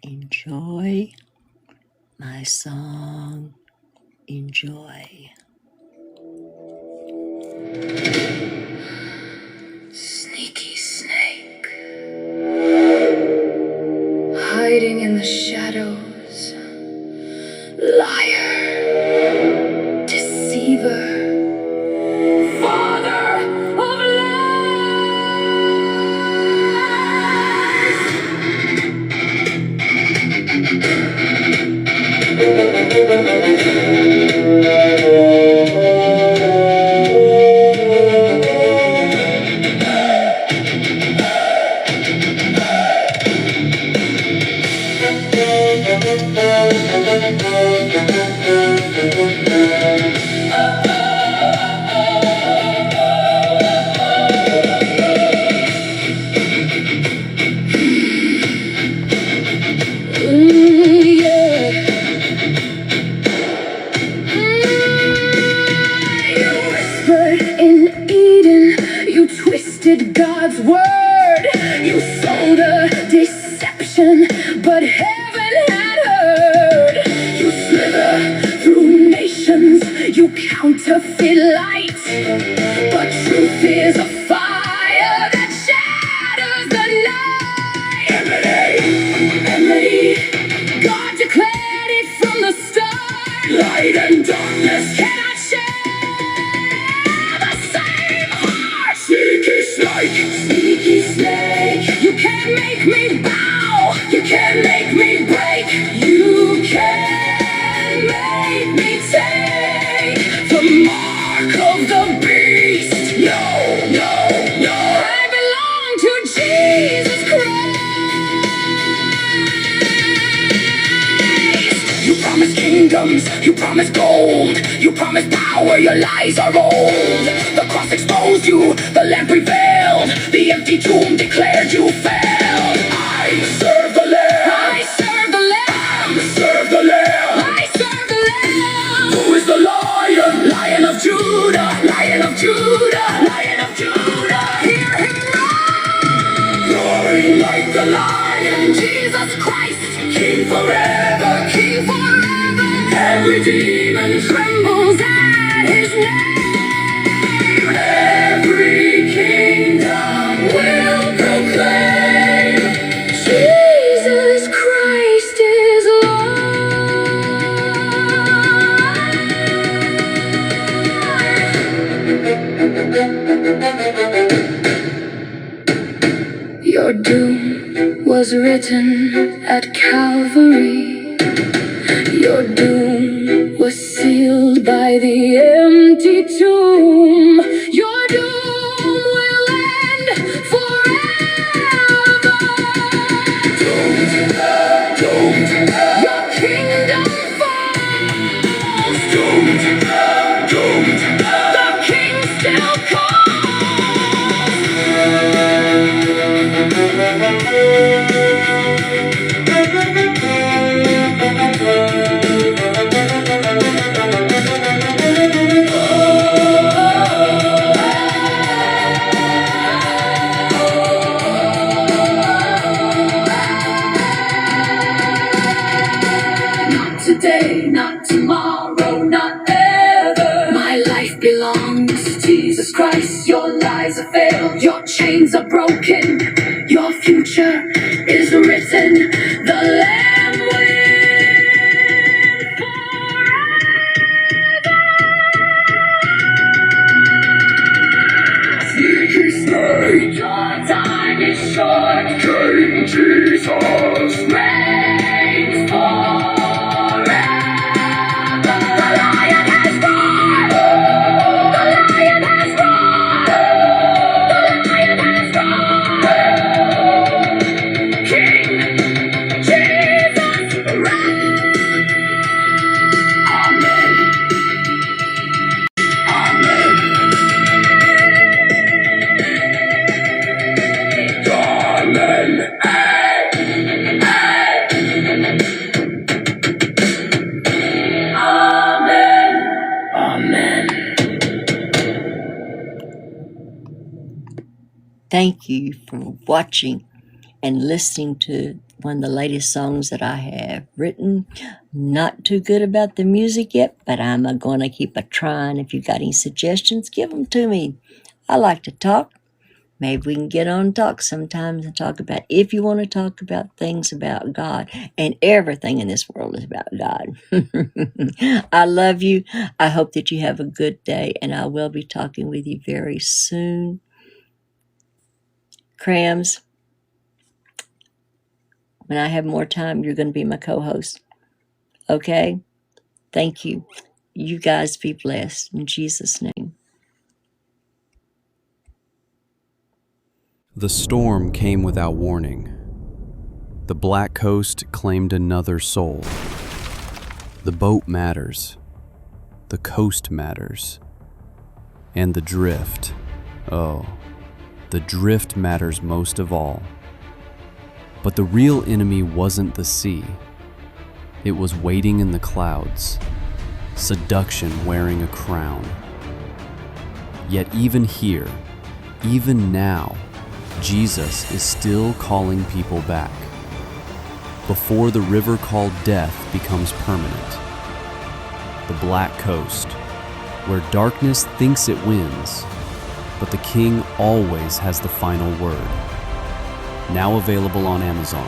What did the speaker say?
Enjoy my song. Enjoy. Sneaky snake, hiding in the shadows. Liar, deceiver, father of God's word. You sold a deception, but heaven had heard. You slither through nations, you counterfeit light, but truth is a fire that shatters the night. Emily, God declared it from the start. Light and darkness cannot share the same heart. Sneaky snake, you can't make me bow, you can't make me break, you can't make me take the mark of the beast. No, no, no, I belong to Jesus Christ. You promise kingdoms, you promise gold, you promise power, your lies are old. The cross exposed you, the lamb prevailed, the empty tomb declared you failed. I serve the Lamb, I serve the Lamb, I serve the Lamb, I serve the Lamb. Who is the Lion? Lion of Judah, Lion of Judah, Lion of Judah. Hear him roar, roaring like the lion. Jesus Christ, King forever, King forever. Every demon trembles at his name. Every kingdom will proclaim Jesus Christ is Lord. Your doom was written at Calvary. Your doom was sealed by the empty tomb. Your doom will end forever. Don't. Your kingdom falls. Don't. The king still today, not tomorrow, not ever. My life belongs to Jesus Christ. Your lies are failed, your chains are broken. Your future is written. The Lamb wins forever. Sneaky snake, your time is short. King Jesus reigns forever. Thank you for watching and listening to one of the latest songs that I have written. Not too good about the music yet, but I'm going to keep a trying. If you got any suggestions, give them to me. I like to talk. Maybe we can get on and talk sometimes and talk about, if you want to talk about things about God, and everything in this world is about God. I love you. I hope that you have a good day, and I will be talking with you very soon. Crams, when I have more time, you're going to be my co-host. Okay? Thank you. You guys be blessed in Jesus' name. The storm came without warning. The Black Coast claimed another soul. The boat matters. The coast matters. And the drift. Oh, the drift matters most of all. But the real enemy wasn't the sea. It was waiting in the clouds. Seduction wearing a crown. Yet even here, even now, Jesus is still calling people back. Before the river called death becomes permanent. The Black Coast, where darkness thinks it wins, but the King always has the final word. Now available on Amazon.